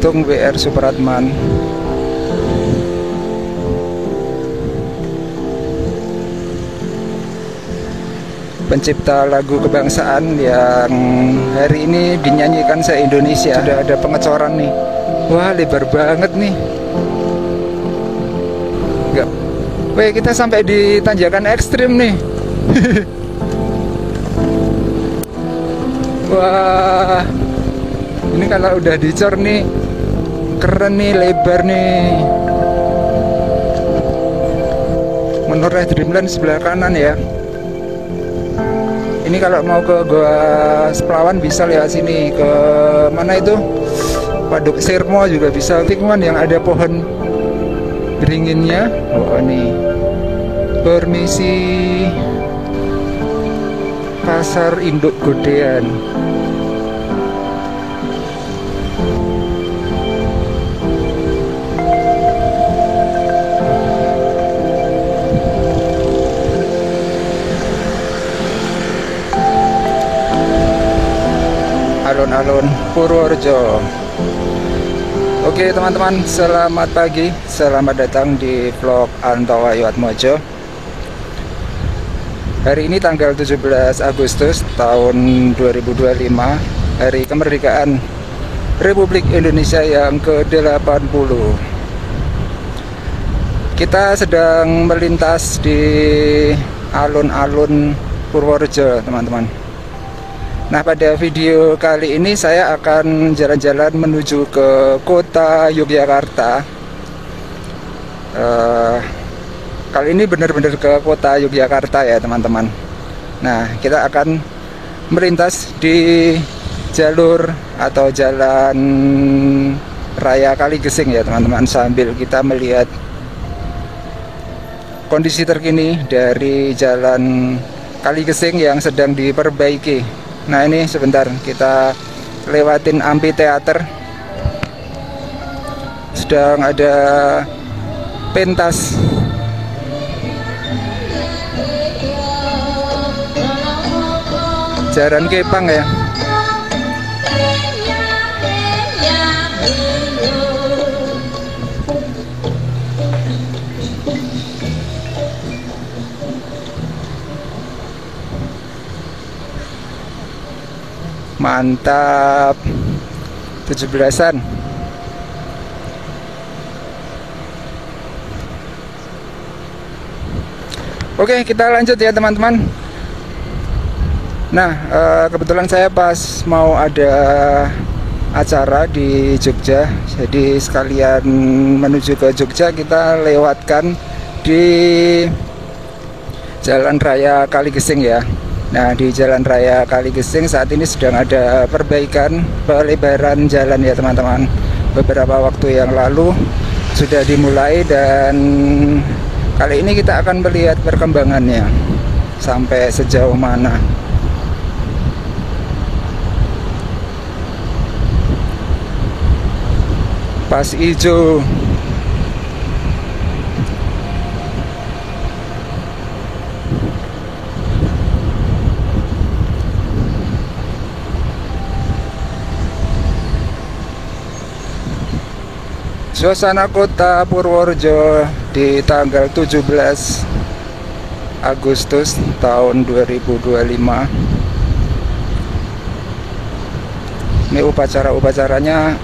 Patung W.R. Supratman. Pencipta lagu kebangsaan yang hari ini dinyanyikan se-Indonesia. Sudah ada pengecoran nih. Wah, lebar banget nih. Enggak. Weh, kita sampai di tanjakan ekstrim nih. Wah, ini kalau udah dicor nih, keren nih, lebar nih. Menurut Dreamland sebelah kanan ya. Ini kalau mau ke Goa Seplawan bisa lewat sini. Ke mana itu? Waduk Sirmo juga bisa. Tikungan yang ada pohon beringinnya. Oh nih. Permisi. Pasar Induk Godean. Alun-alun Purworejo. Oke teman-teman, selamat pagi, selamat datang di vlog Anto Wahyu Atmojo. Hari ini tanggal 17 Agustus tahun 2025, hari kemerdekaan Republik Indonesia yang ke-80. Kita sedang melintas di alun-alun Purworejo teman-teman. Nah, pada video kali ini saya akan jalan-jalan menuju ke kota Yogyakarta. Kali ini benar-benar ke kota Yogyakarta ya teman-teman. Nah, kita akan melintas di jalur atau jalan raya Kaligesing ya teman-teman, sambil kita melihat kondisi terkini dari jalan Kaligesing yang sedang diperbaiki. Nah ini sebentar kita lewatin amphitheater. Sedang ada pentas. Jaran Kepang ya. Mantap, 17-an. Oke, kita lanjut ya teman-teman. Nah, kebetulan saya pas mau ada acara di Jogja, jadi sekalian menuju ke Jogja kita lewatkan di Jalan Raya Kaligesing ya. Nah, di Jalan Raya Kaligesing saat ini sedang ada perbaikan pelebaran jalan ya teman-teman. Beberapa waktu yang lalu sudah dimulai dan kali ini kita akan melihat perkembangannya sampai sejauh mana. Pas hijau. Suasana kota Purworejo di tanggal 17 Agustus tahun 2025. Ini upacaranya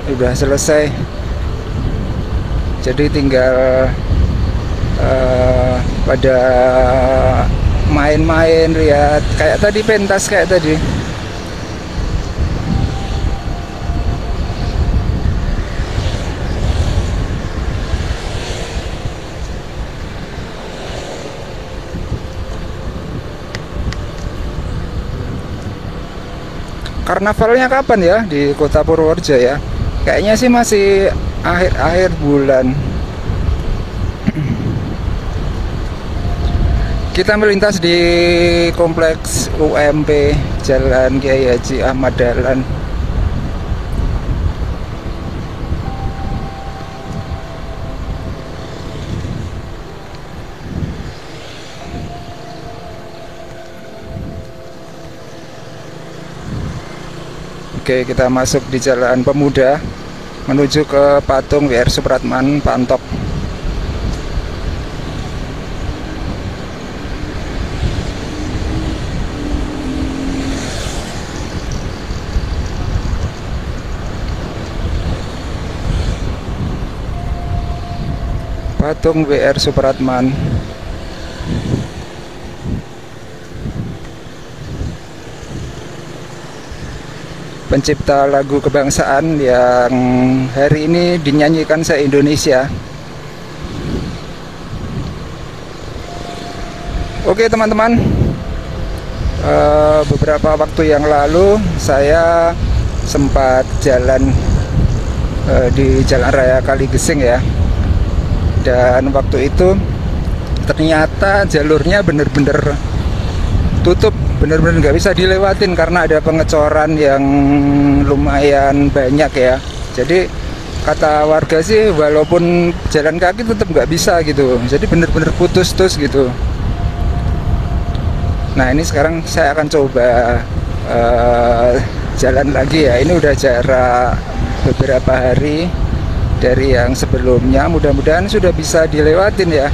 sudah selesai. Jadi tinggal pada main-main, lihat kayak tadi pentas kayak tadi. Karnavalnya kapan ya di kota Purworejo ya? Kayaknya sih masih akhir-akhir bulan. Kita melintas di kompleks UMP Jalan Kiai Haji Ahmad Dahlan. Oke, kita masuk di Jalan Pemuda. menuju ke patung WR Supratman Pantok. Patung WR Supratman. Pencipta lagu kebangsaan yang hari ini dinyanyikan se-Indonesia. Oke teman-teman, beberapa waktu yang lalu saya sempat jalan di Jalan Raya Kaligesing ya. Dan waktu itu ternyata jalurnya bener-bener tutup, bener-bener nggak bisa dilewatin karena ada pengecoran yang lumayan banyak ya. Jadi kata warga sih walaupun jalan kaki tetap nggak bisa gitu, jadi bener-bener putus gitu. Nah ini sekarang saya akan coba jalan lagi ya. Ini udah jarak beberapa hari dari yang sebelumnya, mudah-mudahan sudah bisa dilewatin ya,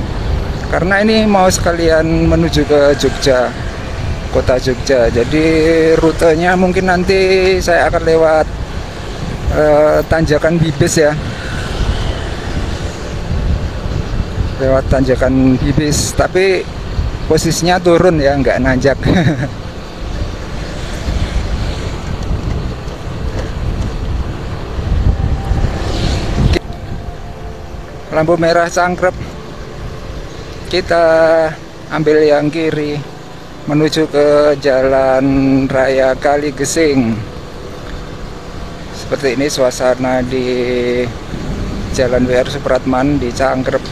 karena ini mau sekalian menuju ke Jogja, kota Jogja. Jadi rutenya mungkin nanti saya akan lewat Tanjakan Bibis ya, lewat Tanjakan Bibis, tapi posisinya turun ya, nggak nanjak. Lampu merah Cangkrep, kita ambil yang kiri menuju ke Jalan Raya Kaligesing. Seperti ini suasana di Jalan WR Supratman di Cangkrep.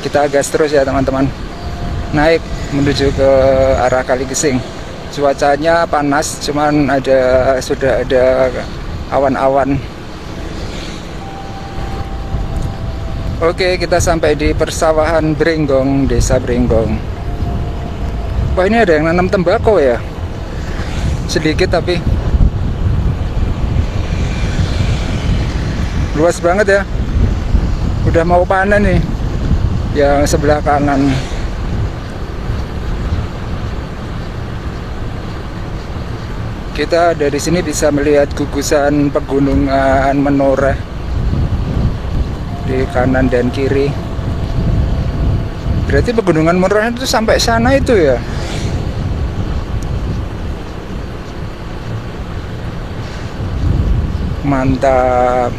Kita gas terus ya teman-teman, naik menuju ke arah Kaligesing. Cuacanya panas, cuman sudah ada awan-awan. Oke, kita sampai di persawahan Brenggong, Desa Brenggong. Wah, ini ada yang nanam tembakau ya. Sedikit tapi luas banget ya. Udah mau panen nih. Yang sebelah kanan. Kita dari sini bisa melihat gugusan pegunungan Menoreh di kanan dan kiri. Berarti pegunungan Menoreh itu sampai sana itu ya. Mantap.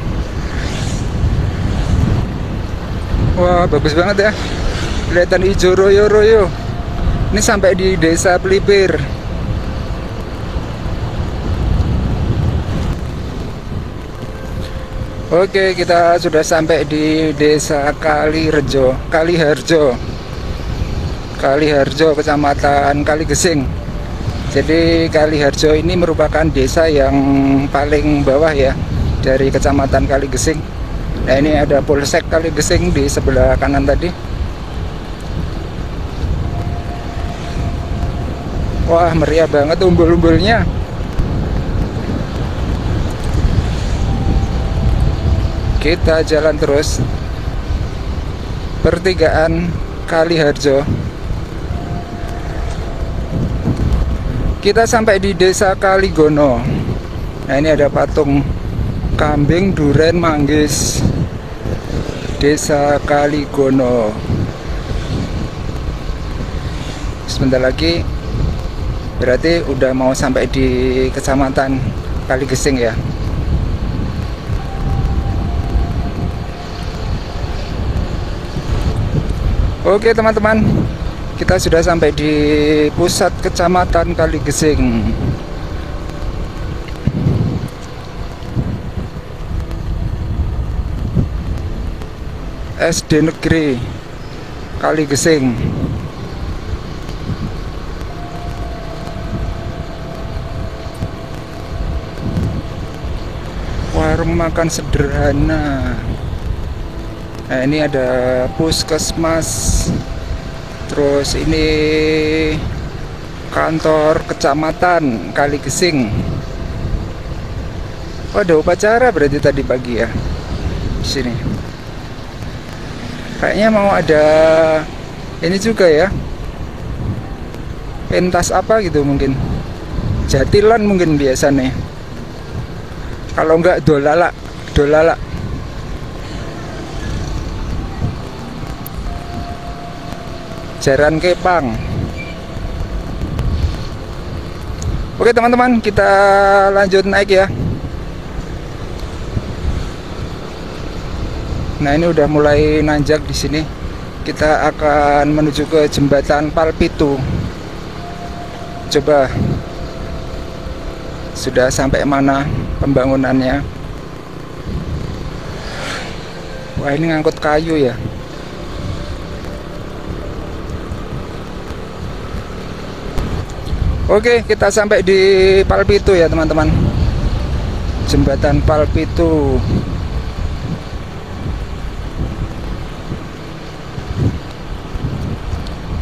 Wah, bagus banget ya. Kelihatan hijau royo-royo. Ini sampai di Desa Pelipir. Oke, kita sudah sampai di Desa Kaliharjo, Kecamatan Kaligesing. Jadi Kaliharjo ini merupakan desa yang paling bawah ya dari Kecamatan Kaligesing. Nah ini ada Polsek Kaligesing di sebelah kanan tadi. Wah, meriah banget umbul-umbulnya. Kita jalan terus. Pertigaan Kaliharjo. Kita sampai di Desa Kaligono. Nah ini ada patung kambing duren manggis. Desa Kaligono. Sebentar lagi berarti udah mau sampai di Kecamatan Kaligesing ya. Oke teman-teman, kita sudah sampai di pusat Kecamatan Kaligesing. SD Negeri Kaligesing. Warung makan sederhana. Nah ini ada puskesmas, terus ini kantor Kecamatan Kaligesing. Oh, ada upacara berarti tadi pagi ya di sini. Kayaknya mau ada ini juga ya, pentas apa gitu mungkin. Jatilan mungkin biasa nih. Kalau enggak dolala, dolala. Jaran Kepang. Oke teman-teman, kita lanjut naik ya. Nah, ini udah mulai nanjak di sini. Kita akan menuju ke jembatan Palpitu. Coba sudah sampai mana pembangunannya. Wah, ini ngangkut kayu ya. Oke, kita sampai di Palpitu ya teman-teman. Jembatan Palpitu.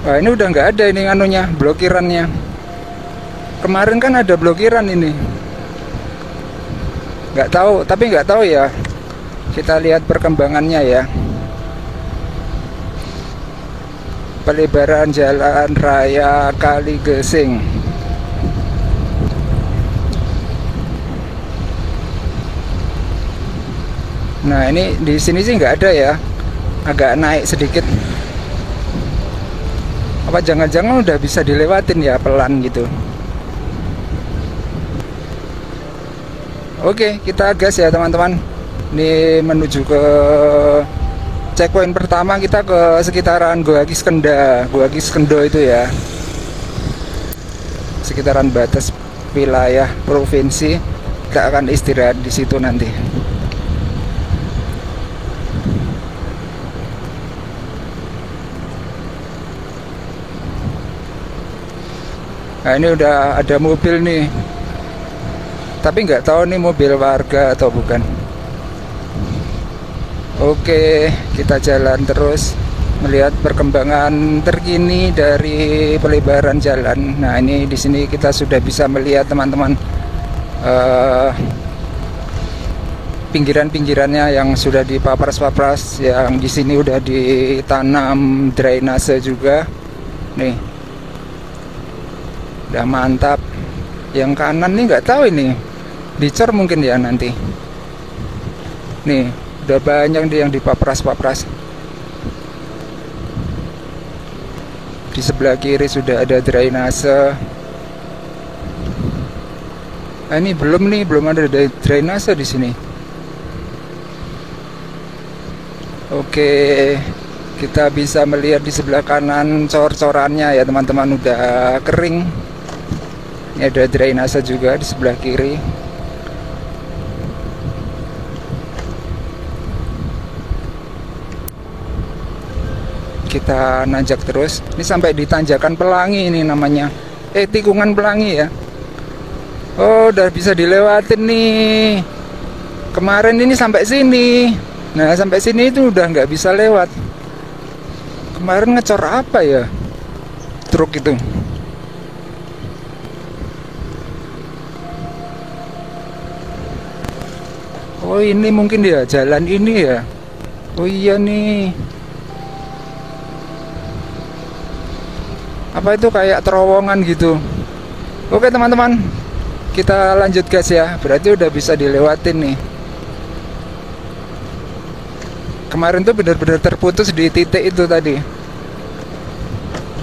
Wah, ini udah nggak ada ini anunya, blokirannya. Kemarin kan ada blokiran ini. Nggak tahu, tapi nggak tahu ya. Kita lihat perkembangannya ya. Pelebaran Jalan Raya Kaligesing. Nah, ini di sini sih nggak ada ya. Agak naik sedikit. Apa jangan-jangan udah bisa dilewatin ya pelan gitu. Oke, kita gas ya teman-teman. Ini menuju ke checkpoint pertama, kita ke sekitaran Goa Kiskenda. Goa Kiskendo itu ya, sekitaran batas wilayah provinsi. Kita akan istirahat di situ nanti. Nah, ini udah ada mobil nih, tapi nggak tahu nih mobil warga atau bukan. Oke, kita jalan terus melihat perkembangan terkini dari pelebaran jalan. Nah, ini di sini kita sudah bisa melihat teman-teman pinggiran-pinggirannya yang sudah dipapras-papras, yang di sini udah ditanam drainase juga. Nih. Udah mantap. Yang kanan nih nggak tahu ini dicor mungkin ya nanti. Nih udah banyak yang dipapras-papras. Di sebelah kiri sudah ada drainase. Nah, ini belum ada drainase di sini. Oke, kita bisa melihat di sebelah kanan cor-corannya ya teman-teman, udah kering. Ini ada drainase juga di sebelah kiri. Kita nanjak terus. Ini sampai di Tanjakan Pelangi ini namanya. Tikungan Pelangi ya. Oh, udah bisa dilewatin nih. Kemarin ini sampai sini. Nah, sampai sini itu udah nggak bisa lewat. Kemarin ngecor apa ya? Truk itu. Oh, ini mungkin ya jalan ini ya. Oh iya nih. Apa itu kayak terowongan gitu. Oke teman-teman, kita lanjut gas ya. Berarti udah bisa dilewatin nih. Kemarin tuh benar-benar terputus di titik itu tadi.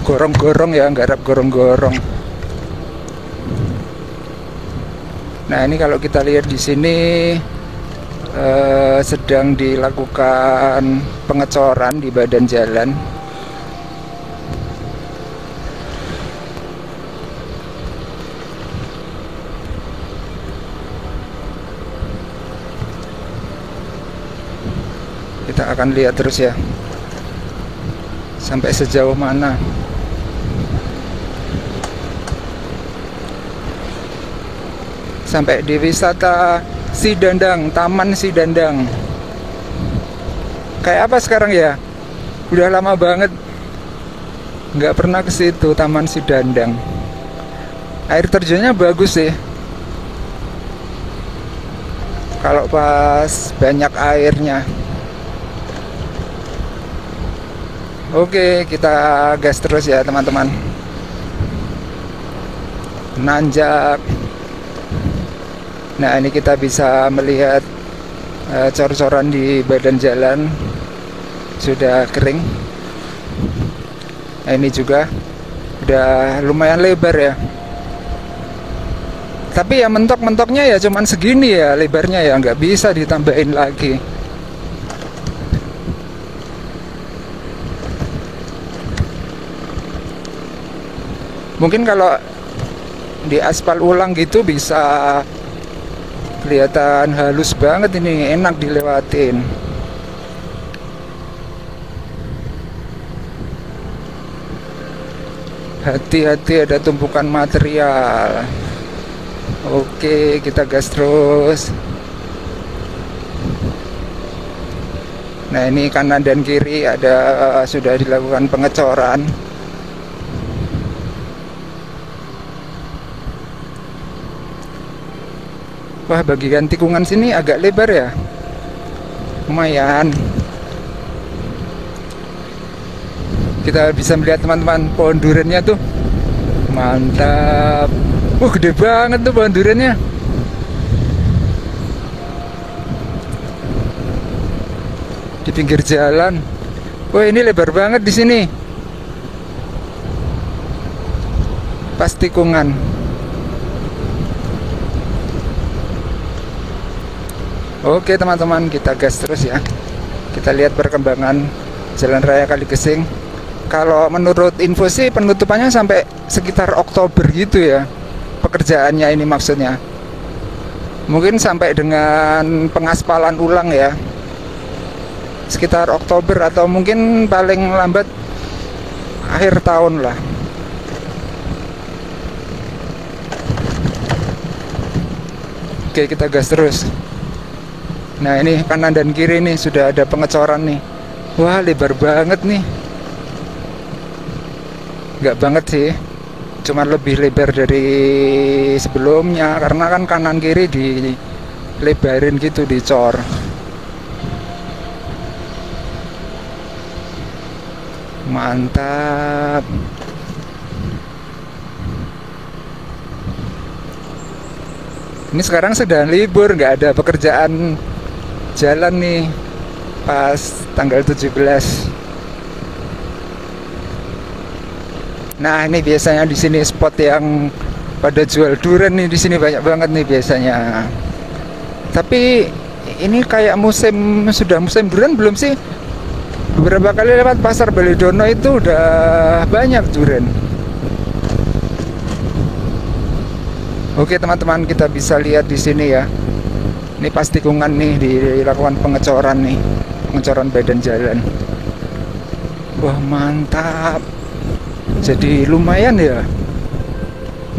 Gorong-gorong ya, garap gorong-gorong. Nah, ini kalau kita lihat di sini sedang dilakukan pengecoran di badan jalan. Kita akan lihat terus ya sampai sejauh mana. Sampai di wisata Sidandang, Taman Sidandang. Kayak apa sekarang ya? Udah lama banget nggak pernah ke situ, Taman Sidandang. Air terjunnya bagus sih. kalau pas banyak airnya. Oke, kita gas terus ya teman-teman. Nanjak. Nah, ini kita bisa melihat cor-coran di badan jalan sudah kering. Nah, ini juga udah lumayan lebar ya. Tapi ya mentok-mentoknya ya cuman segini ya lebarnya ya, nggak bisa ditambahin lagi. Mungkin kalau di aspal ulang gitu bisa kelihatan halus banget, ini enak dilewatin. Hati-hati ada tumpukan material. Oke, kita gas terus. Nah, ini kanan dan kiri ada sudah dilakukan pengecoran. Wah, bagian tikungan sini agak lebar ya. Lumayan. Kita bisa melihat teman-teman pohon durennya tuh. Mantap. Gede banget tuh pohon durennya. Di pinggir jalan. Wah, ini lebar banget di sini. Pas tikungan. Oke teman-teman, kita gas terus ya. Kita lihat perkembangan Jalan Raya Kaligesing. Kalau menurut info sih penutupannya sampai sekitar Oktober gitu ya. Pekerjaannya ini maksudnya. Mungkin sampai dengan pengaspalan ulang ya. Sekitar Oktober atau mungkin paling lambat akhir tahun lah. Oke, kita gas terus. Nah, ini kanan dan kiri nih sudah ada pengecoran nih. Wah, lebar banget nih. Nggak banget sih, cuma lebih lebar dari sebelumnya karena kan kanan kiri dilebarin gitu, dicor. Mantap. Ini sekarang sedang libur, nggak ada pekerjaan jalan nih pas tanggal 17. Nah, ini biasanya di sini spot yang pada jual durian nih, di sini banyak banget nih biasanya. Tapi ini kayak sudah musim durian belum sih? Beberapa kali lewat pasar Balidono itu udah banyak durian. Oke teman-teman, kita bisa lihat di sini ya. Ini pas tikungan nih dilakukan pengecoran nih, pengecoran badan jalan. Wah, mantap. Jadi lumayan ya.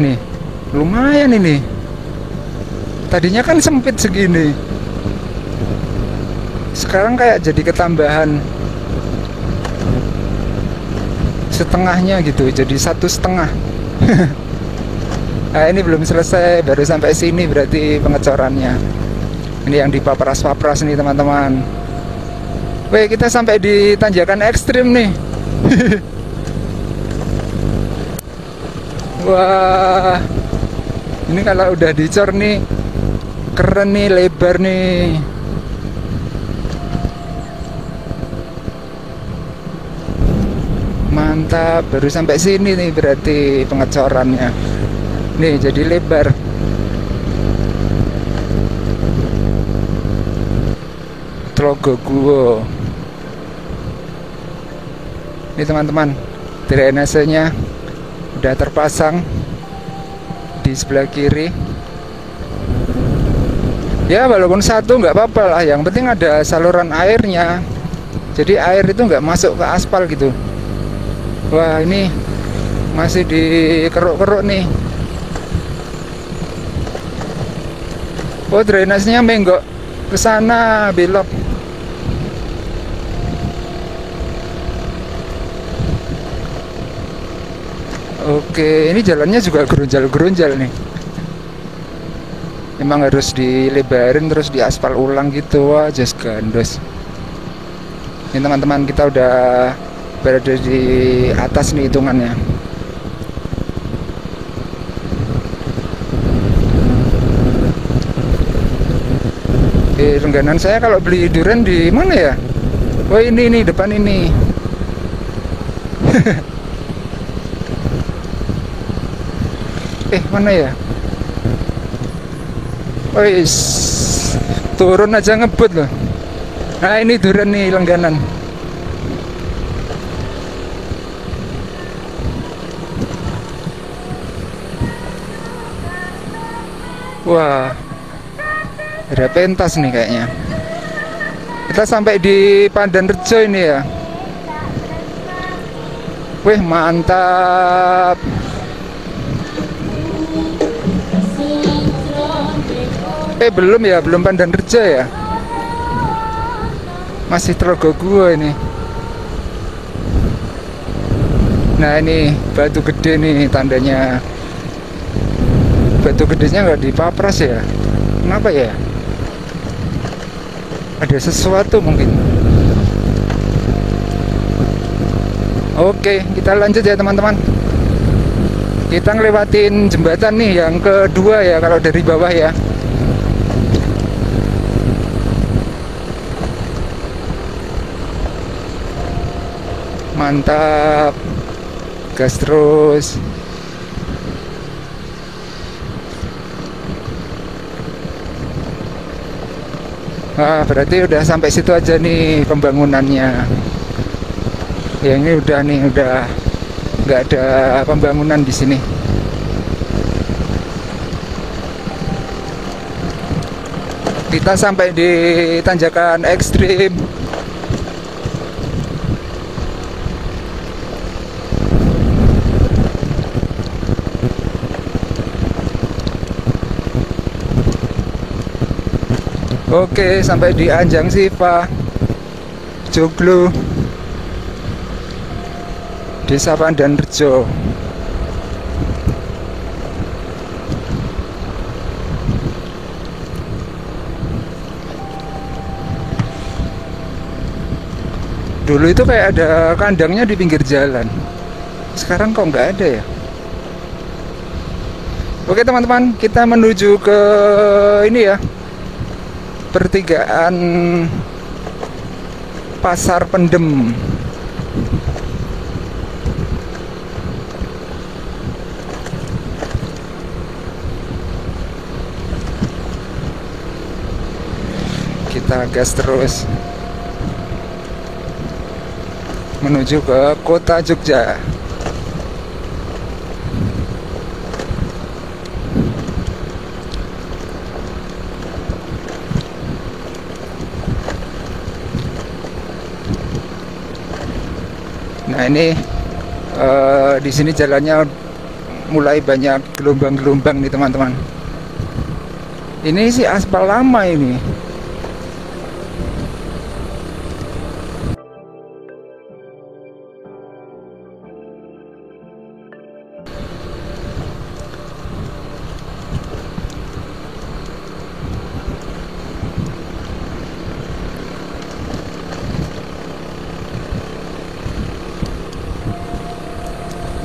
Nih, lumayan ini. Tadinya kan sempit segini. Sekarang kayak jadi ketambahan setengahnya gitu, jadi 1,5. Nah, ini belum selesai, baru sampai sini berarti pengecorannya. Ini yang dipapras-papras nih teman-teman. Weh, kita sampai di tanjakan ekstrim nih. Wah, ini kalau udah dicor nih keren nih, lebar nih. Mantap, baru sampai sini nih berarti pengecorannya. Nih jadi lebar. Tlogo Guwo. Ini teman-teman, drainasenya udah terpasang di sebelah kiri. Ya walaupun satu nggak apa-apa lah, yang penting ada saluran airnya. Jadi air itu nggak masuk ke aspal gitu. Wah, ini masih dikeruk-keruk nih. Oh, drainasenya menggok ke sana, belok. Oke, ini jalannya juga gerunjal-gerunjal nih. Memang harus dilebarin terus diaspal ulang gitu. Wah, just gandos. Ini teman-teman, kita udah berada di atas nih hitungannya. Langganan saya kalau beli durian di mana ya? Oh, ini nih depan ini. Mana ya? Wis, turun aja ngebut loh. Nah, ini durian nih langganan. Wah, ada pentas nih kayaknya. Kita sampai di Pandanrejo ini ya. Wih, mantap. Belum ya, belum Pandanrejo ya. Masih Trogogua ini. Nah, ini Batu Gede nih tandanya. Batu gedenya nggak dipapras ya. Kenapa ya? Ada sesuatu mungkin. Oke, kita lanjut ya teman-teman. Kita ngelewatin jembatan nih yang kedua ya kalau dari bawah ya. Mantap. Gas terus. Wah, berarti udah sampai situ aja nih pembangunannya. Ya, ini udah nggak ada pembangunan di sini. Kita sampai di tanjakan ekstrim. Oke, sampai di Anjang Sipa, Joglo, Desa Pandanrejo. Dulu itu kayak ada kandangnya di pinggir jalan. Sekarang kok nggak ada ya? Oke teman-teman, kita menuju ke ini ya, pertigaan Pasar Pendem. Kita gas terus menuju ke kota Jogja. Nah, ini di sini jalannya mulai banyak gelombang-gelombang nih teman-teman. Ini sih aspal lama ini.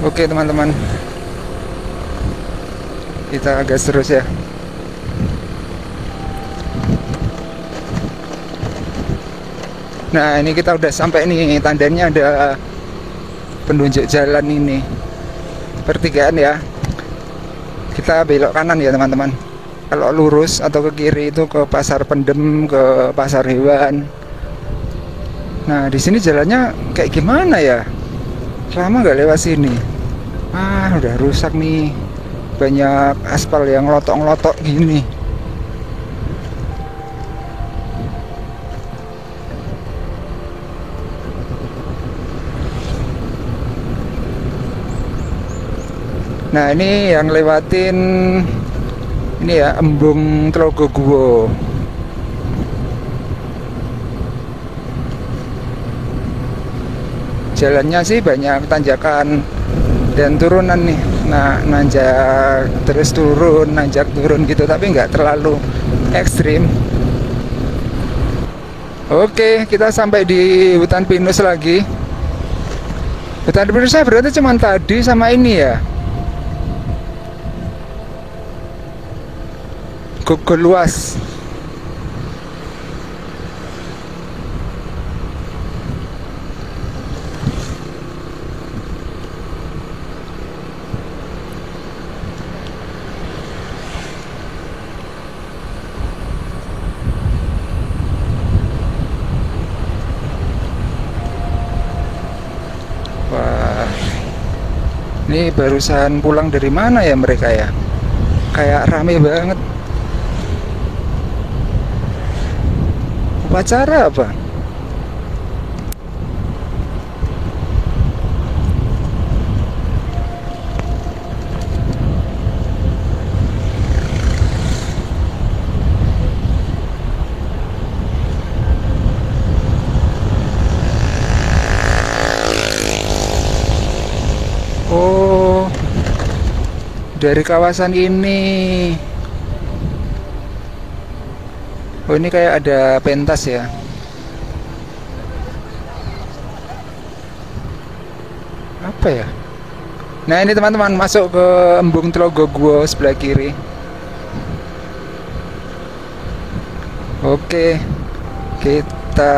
Oke teman-teman, kita gas terus ya. Nah, ini kita udah sampai nih, tandanya ada penunjuk jalan ini, pertigaan ya. Kita belok kanan ya teman-teman. Kalau lurus atau ke kiri itu ke Pasar Pendem, ke Pasar Hewan. Nah, di sini jalannya kayak gimana ya? Lama nggak lewat sini. Udah rusak nih. Banyak aspal yang lotok-lotok gini. Nah, ini yang lewatin ini ya, Embung Trogogua. Jalannya sih banyak tanjakan dan turunan nih. Nah, nanjak terus turun, nanjak turun gitu, tapi nggak terlalu ekstrim. Oke, kita sampai di hutan pinus lagi. Hutan pinusnya berarti cuma tadi sama ini ya, Gogol luas. Wah, ini barusan pulang dari mana ya mereka ya? Kayak rame banget. Upacara apa? Oh, dari kawasan ini. Oh, ini kayak ada pentas ya. Apa ya? Nah, ini teman-teman masuk ke Embung Tlogoguo sebelah kiri. Oke, kita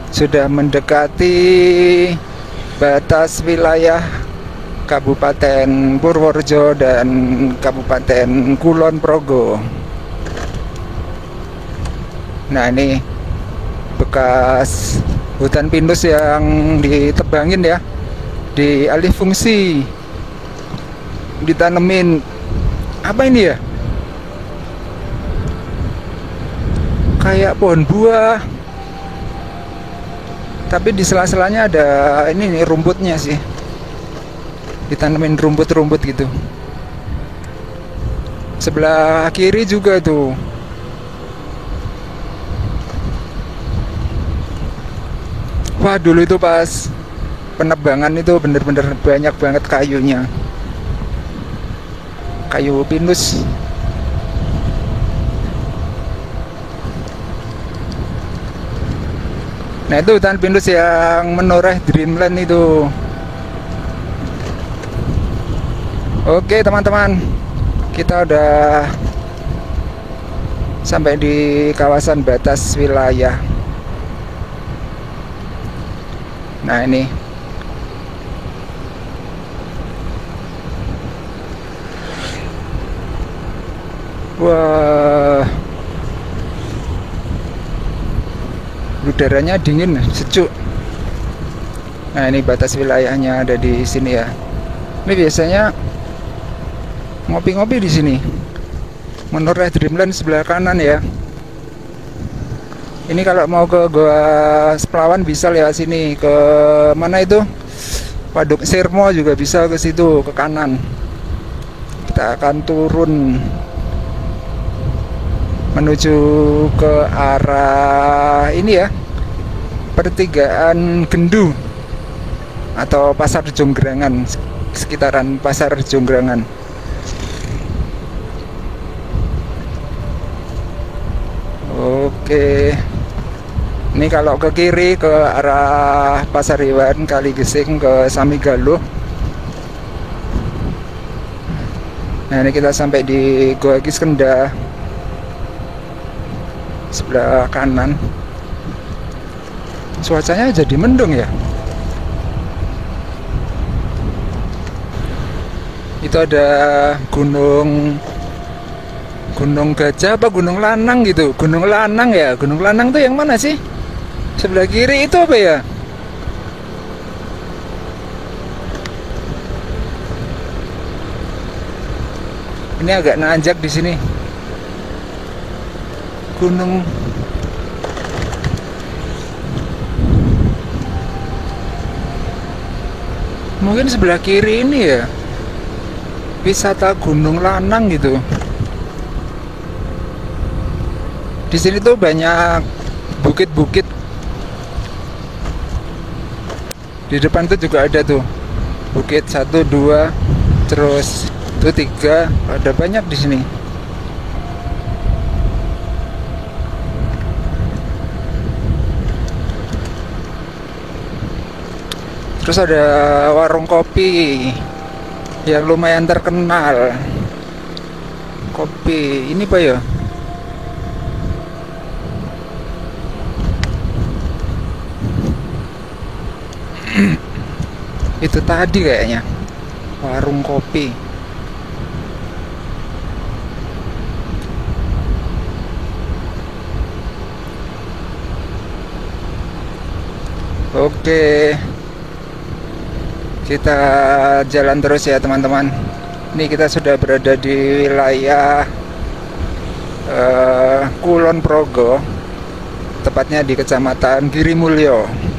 sudah mendekati batas wilayah Kabupaten Purworejo dan Kabupaten Kulon Progo. Nah, ini bekas hutan pinus yang ditebangin ya, dialih fungsi, ditanemin apa ini ya, kayak pohon buah, tapi di sela-selanya ada ini nih, rumputnya sih, ditanemin rumput-rumput gitu. Sebelah kiri juga tuh. Wah, dulu itu pas penebangan itu bener-bener banyak banget kayunya, kayu pinus. Nah, itu hutan pinus yang menoreh Dreamland itu. Oke teman-teman, kita udah sampai di kawasan batas wilayah. Nah, ini wah, udaranya dingin, sejuk. Nah, ini batas wilayahnya ada di sini ya. Ini biasanya ngopi-ngopi di sini. Menoreh Dreamland sebelah kanan ya. Ini kalau mau ke Goa Seplawan bisa lewat sini. Ke mana itu? Waduk Sirmo juga bisa ke situ, ke kanan. Kita akan turun menuju ke arah ini ya, pertigaan Gendu atau Pasar Jonggrangan, sekitaran Pasar Jonggrangan. Oke, ini kalau ke kiri ke arah Pasar Hewan Kaligesing ke Samigaluh. Nah, ini kita sampai di Goa Kiskenda sebelah kanan. Cuacanya jadi mendung ya. Itu ada Gunung Gajah apa Gunung Lanang gitu. Gunung Lanang ya. Gunung Lanang tuh yang mana sih? Sebelah kiri itu apa ya? Ini agak nanjak di sini. Gunung mungkin sebelah kiri ini ya. Wisata Gunung Lanang gitu. Di sini tuh banyak bukit-bukit. Di depan tuh juga ada tuh bukit 1, 2, terus itu 3, ada banyak di sini. Terus ada warung kopi yang lumayan terkenal. Kopi ini apa ya? Itu tadi kayaknya warung kopi. Oke, kita jalan terus ya teman-teman. Ini kita sudah berada di wilayah Kulon Progo, tepatnya di Kecamatan Girimulyo.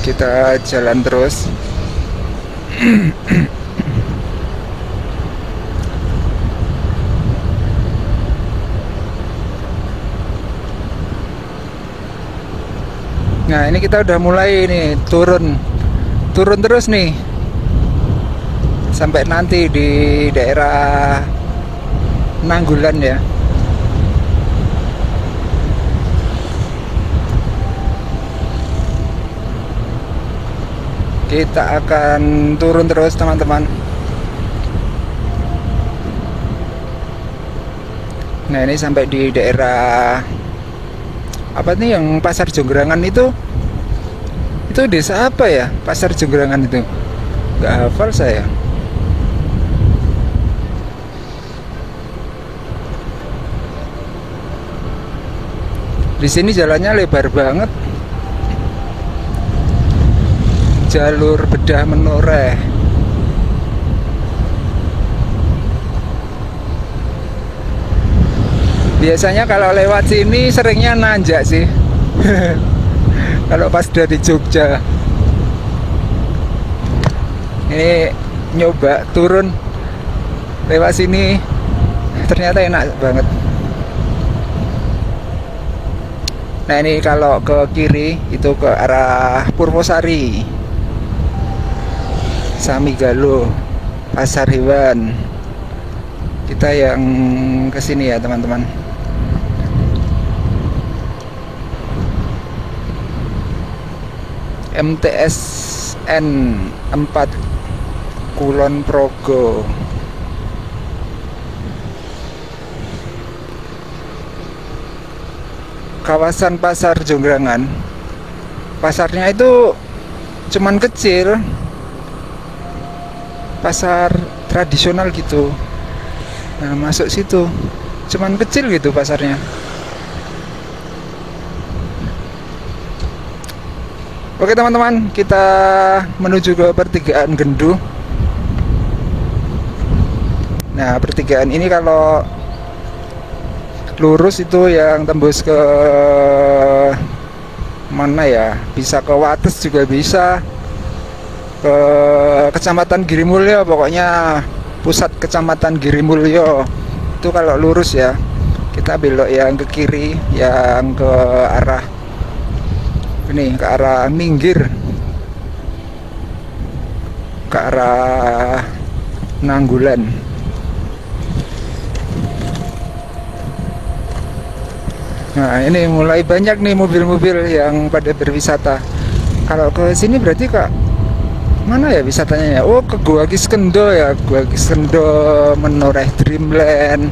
Kita jalan terus. Nah, ini kita udah mulai nih turun terus nih sampai nanti di daerah Nanggulan ya. Kita akan turun terus teman-teman. Nah, ini sampai di daerah apa nih yang Pasar Jonggrangan itu desa apa ya? Pasar Jonggrangan itu nggak hafal saya. Di sini jalannya lebar banget. Jalur bedah menoreh. Biasanya kalau lewat sini seringnya nanjak sih. Kalau pas dari Jogja. Ini nyoba turun lewat sini, ternyata enak banget. Nah, ini kalau ke kiri itu ke arah Purwosari, Samigalo, Pasar Hewan. Kita yang kesini ya teman-teman. MTSN 4 Kulon Progo. Kawasan Pasar Jonggrangan. Pasarnya itu cuman kecil, pasar tradisional gitu. Nah, masuk situ cuman kecil gitu pasarnya. Oke teman-teman, kita menuju ke pertigaan Gendu. Nah, pertigaan ini kalau lurus itu yang tembus ke mana ya? Bisa ke Wates juga bisa. Ke Kecamatan Girimulyo, pokoknya pusat Kecamatan Girimulyo. Itu kalau lurus ya. Kita belok yang ke kiri, yang ke arah ini, ke arah Minggir, ke arah Nanggulan. Nah, ini mulai banyak nih mobil-mobil yang pada berwisata. Kalau ke sini berarti kak mana ya wisatanya ya? Oh, ke Gua Kiskendo ya, Gua Kiskendo, Menoreh Dreamland.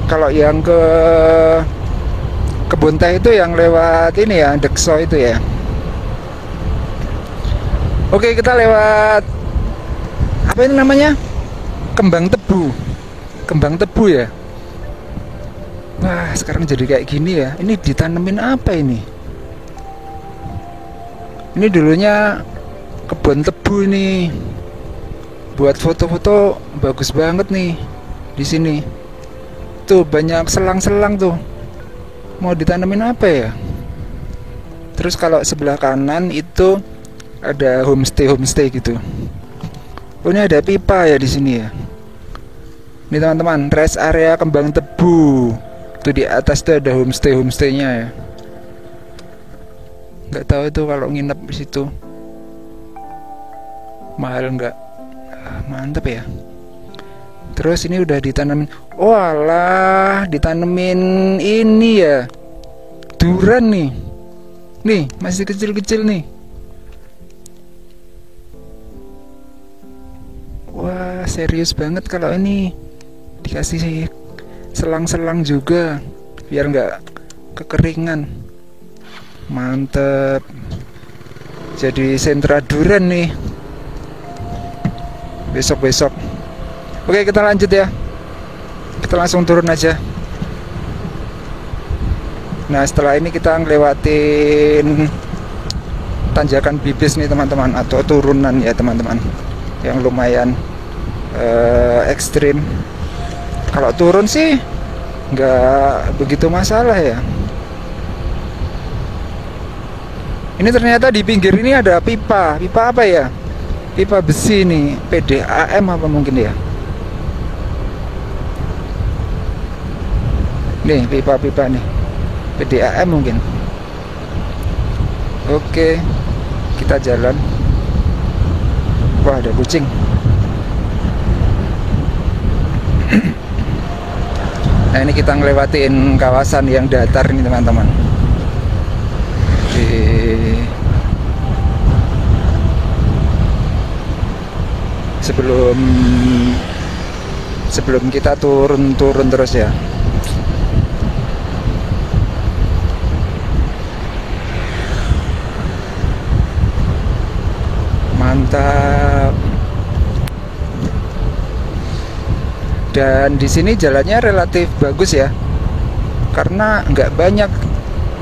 Kalau yang ke Kebun Teh itu yang lewat ini ya, Dekso itu ya. Oke, kita lewat apa ini namanya? Kembang Tebu. Kembang Tebu ya. Wah, sekarang jadi kayak gini ya. Ini ditanemin apa ini? Ini dulunya kebun tebu ini. Buat foto-foto bagus banget nih di sini. Tuh banyak selang-selang tuh. mau ditanemin apa ya. Terus kalau sebelah kanan itu ada homestay gitu. Oh, ini ada pipa ya di sini ya. Ini teman-teman, rest area kembang tebu. Tuh di atas tuh ada homestaynya ya. Nggak tahu itu kalau nginep di situ mahal nggak. Mantep ya. Terus ini udah ditanemin. Oh alah, ditanemin ini ya, durian nih. Nih masih kecil-kecil nih. Wah serius banget kalau ini dikasih selang-selang juga biar nggak kekeringan. Mantep. Jadi sentra durian nih besok-besok. Oke, kita lanjut ya. Kita langsung turun aja. Nah, setelah ini kita ngelewatin tanjakan bibis nih teman-teman, atau turunan ya teman-teman, yang lumayan ekstrim. Kalau turun sih nggak begitu masalah ya. Ini ternyata di pinggir ini ada pipa. Pipa apa ya? Pipa besi nih, PDAM apa mungkin ya. Nih pipa-pipa nih, PDAM mungkin. Oke, kita jalan. Wah, ada kucing. Nah, ini kita ngelewatin kawasan yang datar ini teman-teman. Sebelum kita turun terus ya. Mantap. Dan di sini jalannya relatif bagus ya, karena nggak banyak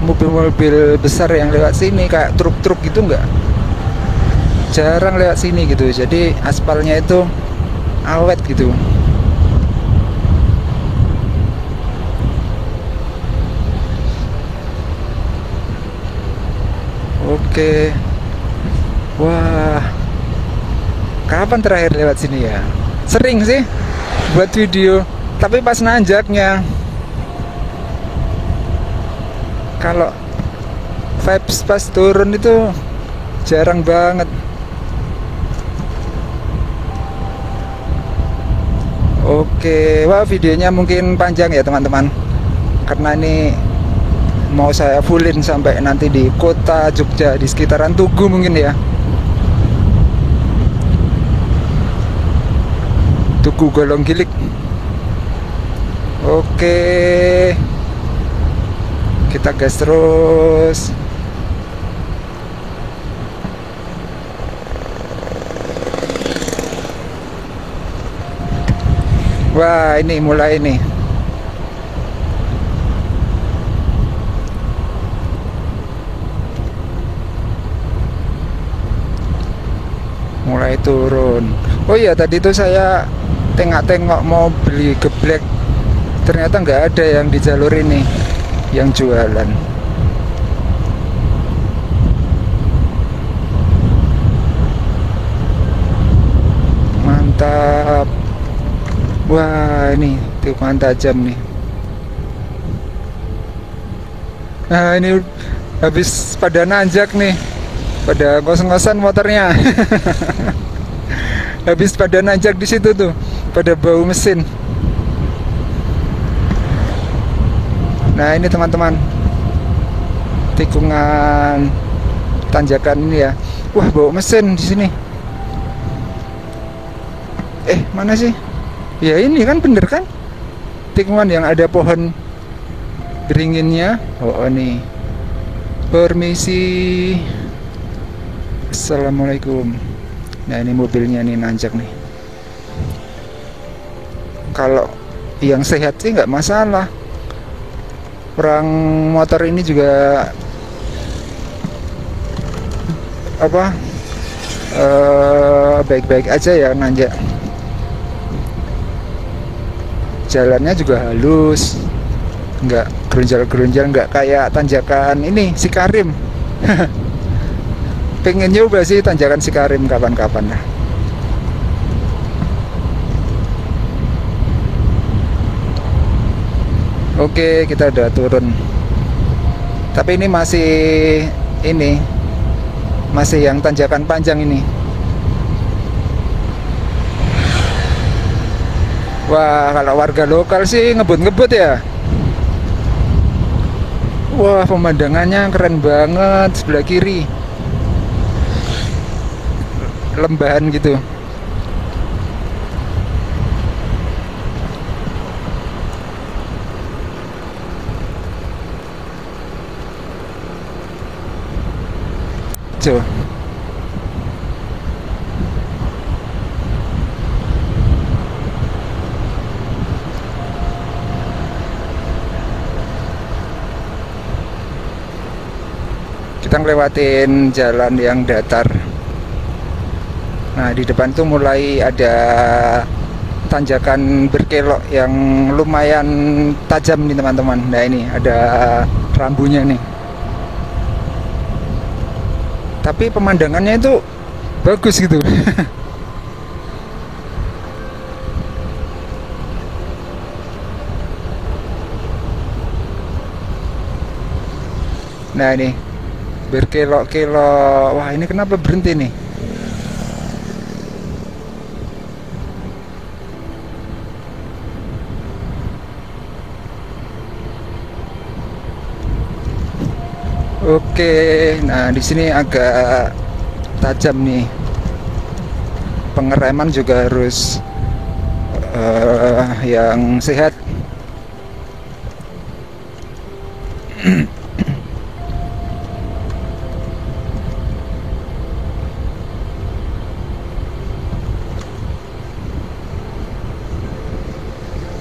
mobil-mobil besar yang lewat sini, kayak truk-truk gitu nggak, jarang lewat sini gitu. Jadi aspalnya itu awet gitu. Oke. Wah, kapan terakhir lewat sini ya? Sering sih buat video, tapi pas nanjaknya. Kalau vibes pas turun itu jarang banget. Oke, wah videonya mungkin panjang ya teman-teman, karena ini mau saya fullin sampai nanti di kota Jogja, di sekitaran Tugu mungkin ya. Tugu Golong Gilik. Oke, kita gas terus. Wah, ini mulai nih. Mulai turun. Oh iya, tadi tuh saya tengok-tengok mau beli geblek, ternyata nggak ada yang di jalur ini yang jualan. Mantap. Wah, ini tikungan tajam nih. Nah, ini habis pada nanjak nih, pada ngos-ngosan motornya. Habis pada nanjak di situ tuh, pada bau mesin. Nah, ini teman-teman, tikungan tanjakan ini ya. Wah, bau mesin di sini. Mana sih? Ya ini kan bener kan? Tikungan yang ada pohon beringinnya. Oh, nih. Permisi. Assalamualaikum. Nah, ini mobilnya nih nanjak nih. Kalau yang sehat sih nggak masalah. Orang motor ini juga baik-baik aja ya nanjak. Jalannya juga halus, nggak gerunjal-gerunjal, nggak kayak tanjakan ini Sikarim. Pengen nyoba sih tanjakan Sikarim kapan-kapan lah. Oke, kita udah turun. Tapi ini masih yang tanjakan panjang ini. Wah, kalau warga lokal sih ngebut-ngebut ya. Wah, pemandangannya keren banget sebelah kiri. Lembahan gitu. Coba. Kita ngelewatin jalan yang datar. Nah, di depan tuh mulai ada tanjakan berkelok yang lumayan tajam nih teman-teman. Nah, ini ada rambunya nih. Tapi pemandangannya itu bagus gitu. Nah, ini berkelok-kelok. Wah, ini kenapa berhenti nih? Oke, nah di sini agak tajam nih. Pengereman juga harus yang sehat.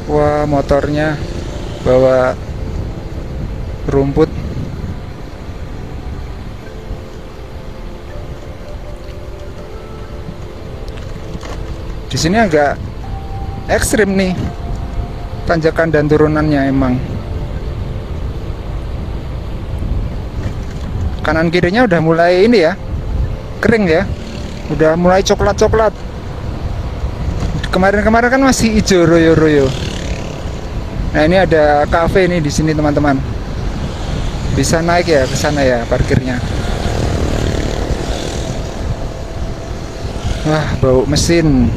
Wah, motornya bawa rumput. Di sini agak ekstrim nih tanjakan dan turunannya emang. Kanan kirinya udah mulai ini ya, kering ya, udah mulai coklat-coklat. Kemarin-kemarin kan masih hijau royo-royo. Nah, ini ada cafe nih di sini teman-teman. Bisa naik ya ke sana ya parkirnya. Wah, bau mesin.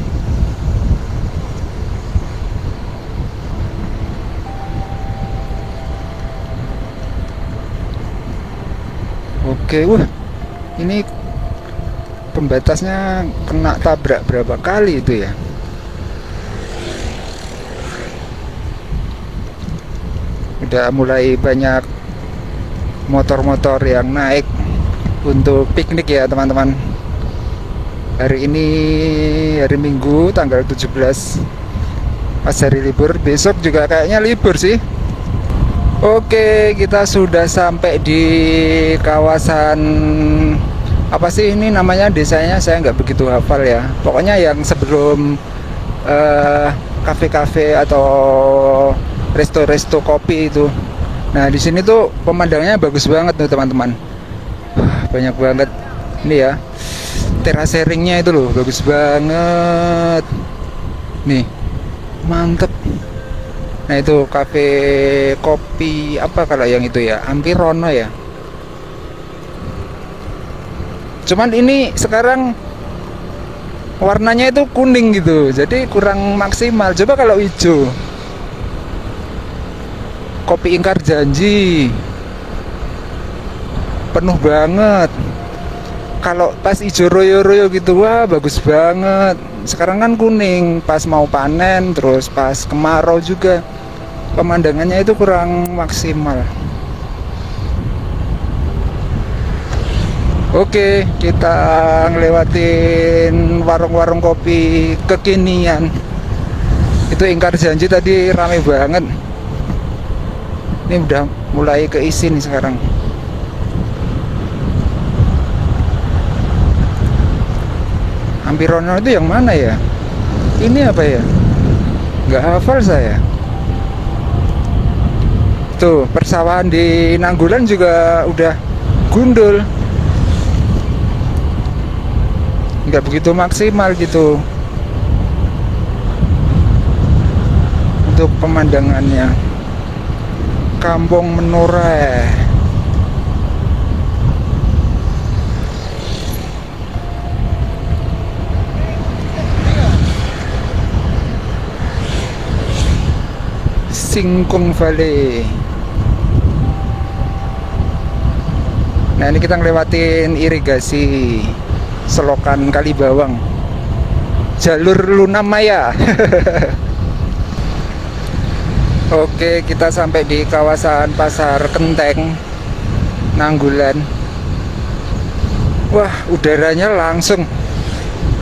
Oke, wah, ini pembatasnya kena tabrak berapa kali itu ya? Udah mulai banyak motor-motor yang naik untuk piknik ya teman-teman. Hari ini hari Minggu tanggal 17, pas hari libur. Besok juga kayaknya libur sih. Oke, kita sudah sampai di kawasan apa sih ini namanya, desanya saya nggak begitu hafal ya. Pokoknya yang sebelum kafe-kafe atau resto-resto kopi itu. Nah, di sini tuh pemandangannya bagus banget tuh teman-teman. Banyak banget ini ya. Terasering-nya itu loh bagus banget. Nih, mantep. Nah, itu kafe kopi apa kalau yang itu ya, Ampirono ya. Cuman ini sekarang warnanya itu kuning gitu, jadi kurang maksimal. Coba kalau hijau, Kopi Ingkar Janji, penuh banget. Kalau pas hijau royo-royo gitu, wah bagus banget. Sekarang kan kuning, pas mau panen, terus pas kemarau juga pemandangannya itu kurang maksimal. Oke, kita ngelewatin warung-warung kopi kekinian. Itu Ingkar Janji tadi rame banget. Ini udah mulai keisi nih sekarang. Ampirono itu yang mana ya? Ini apa ya? Nggak hafal saya. Tuh, persawahan di Nanggulan juga udah gundul. Nggak begitu maksimal gitu untuk pemandangannya. Kampung Menoreh. Singkung Valley. Nah, ini kita ngelewatin irigasi selokan Kalibawang, jalur Lunamaya. Oke, kita sampai di kawasan Pasar Kenteng, Nanggulan. Wah, udaranya langsung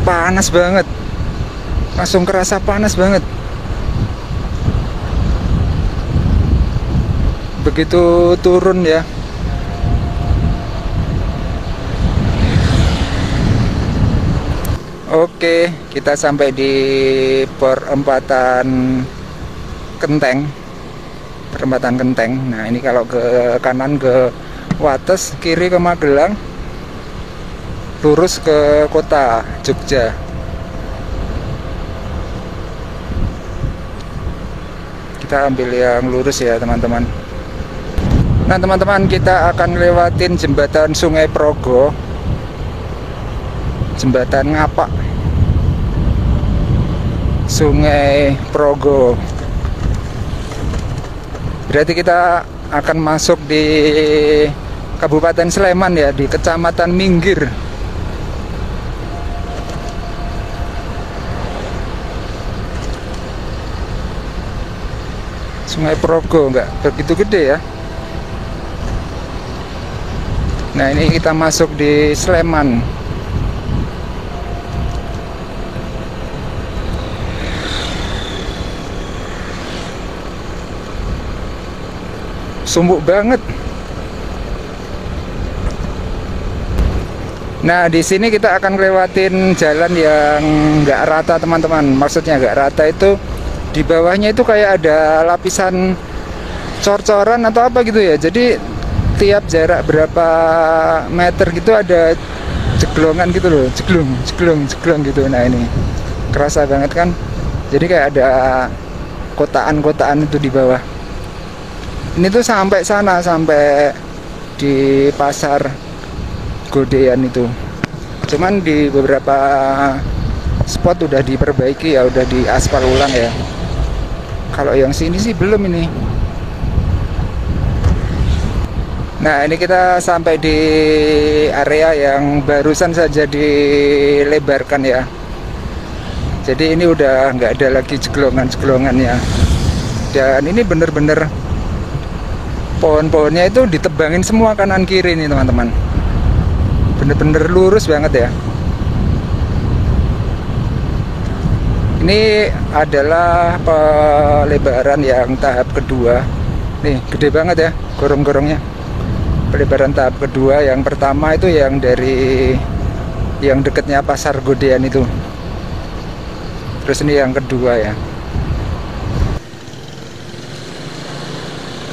panas banget, langsung kerasa panas banget. Begitu turun ya. Oke, kita sampai di perempatan Kenteng. Perempatan Kenteng. Nah, ini kalau ke kanan ke Wates, kiri ke Magelang, lurus ke kota Jogja. Kita ambil yang lurus ya, teman-teman. Nah, teman-teman, kita akan lewatin jembatan Sungai Progo, jembatan Ngapak, Sungai Progo. Berarti kita akan masuk di Kabupaten Sleman ya, di Kecamatan Minggir. Sungai Progo nggak begitu gede ya. Nah, ini kita masuk di Sleman. Sumbuk banget. Nah, di sini kita akan lewatin jalan yang nggak rata, teman-teman. Maksudnya nggak rata itu di bawahnya itu kayak ada lapisan cor-coran atau apa gitu ya. Jadi tiap jarak berapa meter gitu ada jeglongan gitu loh, jeglong gitu. Nah, ini kerasa banget kan. Jadi kayak ada kotaan-kotaan itu di bawah. Ini tuh sampai sana, sampai di pasar Godean itu. Cuman di beberapa spot udah diperbaiki ya, udah diaspal ulang ya. Kalau yang sini sih belum ini. Nah, ini kita sampai di area yang barusan saja dilebarkan ya. Jadi ini udah nggak ada lagi jeglongan-jeglongannya. Dan ini bener-bener pohon-pohonnya itu ditebangin semua kanan kiri nih, teman-teman. Bener-bener lurus banget ya. Ini adalah pelebaran yang tahap kedua. Nih, gede banget ya gorong-gorongnya. Pelebaran tahap kedua, yang pertama itu yang dari yang dekatnya Pasar Godean itu. Terus ini yang kedua ya.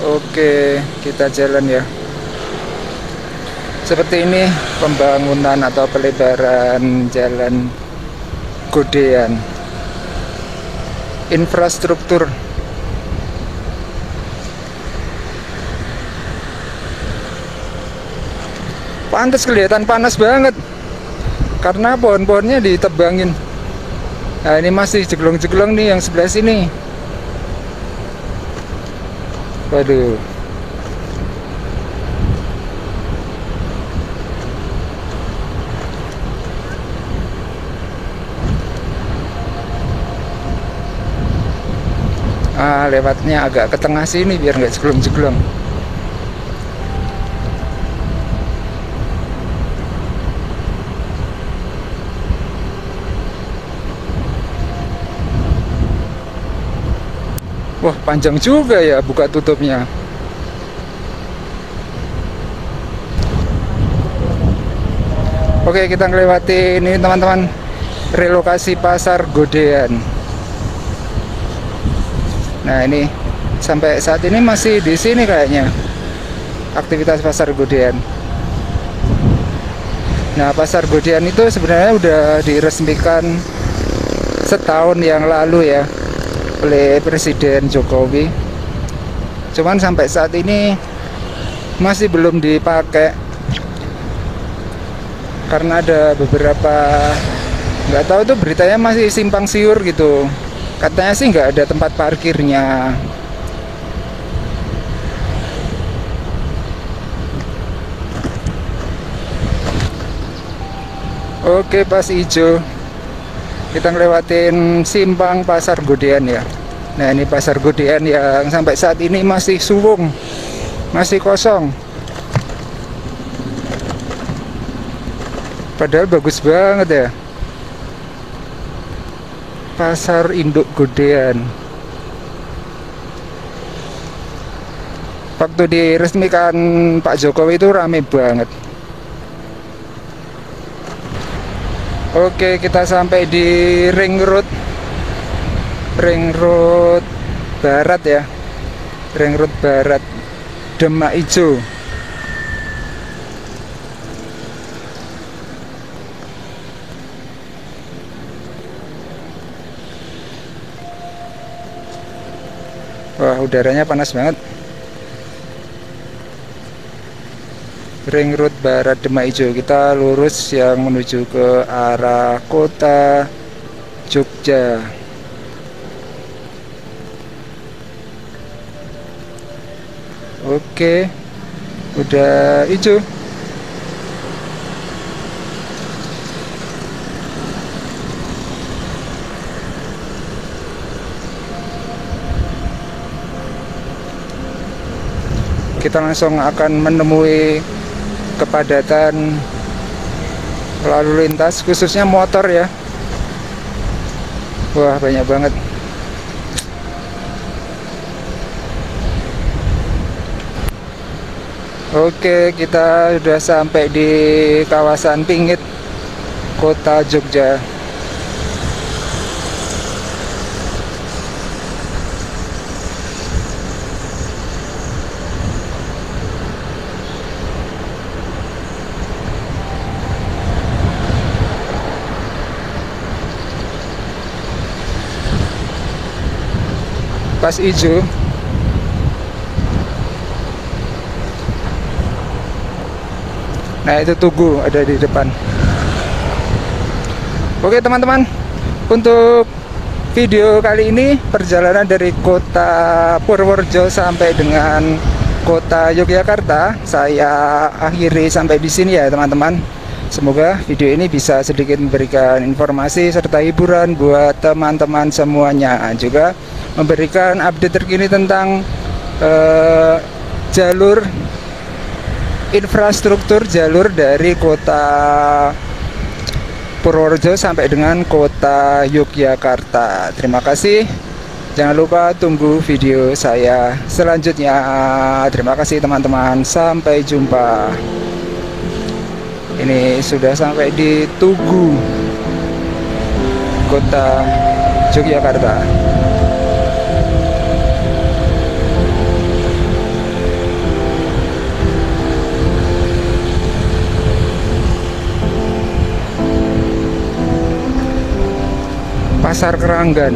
Oke, kita jalan ya. Seperti ini pembangunan atau pelebaran jalan Godean. Infrastruktur. Pantes kelihatan panas banget karena pohon-pohonnya ditebangin. Nah, ini masih jeglong-jeglong nih yang sebelah sini. Waduh. Lewatnya agak ke tengah sini biar nggak jeglong-jeglong. Wah, panjang juga ya buka tutupnya. Oke, kita ngelewati ini, teman-teman, relokasi Pasar Godean. Nah, ini sampai saat ini masih di sini kayaknya aktivitas Pasar Godean. Nah, Pasar Godean itu sebenarnya udah diresmikan setahun yang lalu ya oleh Presiden Jokowi. Cuman sampai saat ini masih belum dipakai karena ada beberapa, nggak tahu tuh beritanya masih simpang siur gitu. Katanya sih nggak ada tempat parkirnya. Oke, pas hijau kita ngelewatin simpang Pasar Godean ya. Nah, ini Pasar Godean yang sampai saat ini masih suwung, masih kosong. Padahal bagus banget ya. Pasar Induk Godean. Waktu diresmikan Pak Jokowi itu rame banget. Oke, kita sampai di Ring Road Barat ya. Ring Road Barat, Demak Ijo. Wah, udaranya panas banget. Ring Road Barat, Demak Ijo. Kita lurus yang menuju ke arah kota Jogja. Oke, udah hijau. Kita langsung akan menemui kepadatan lalu lintas, khususnya motor ya. Wah, banyak banget. Oke, kita sudah sampai di kawasan Pingit, kota Jogja. Pas hijau. Nah, itu Tugu ada di depan. Oke teman-teman, untuk video kali ini perjalanan dari kota Purworejo sampai dengan kota Yogyakarta saya akhiri sampai di sini ya teman-teman. Semoga video ini bisa sedikit memberikan informasi serta hiburan buat teman-teman semuanya, juga memberikan update terkini tentang jalur infrastruktur jalur dari kota Purworejo sampai dengan kota Yogyakarta. Terima kasih. Jangan lupa tunggu video saya selanjutnya. Terima kasih teman-teman. Sampai jumpa. Ini sudah sampai di Tugu, kota Yogyakarta. Pasar Keranggan.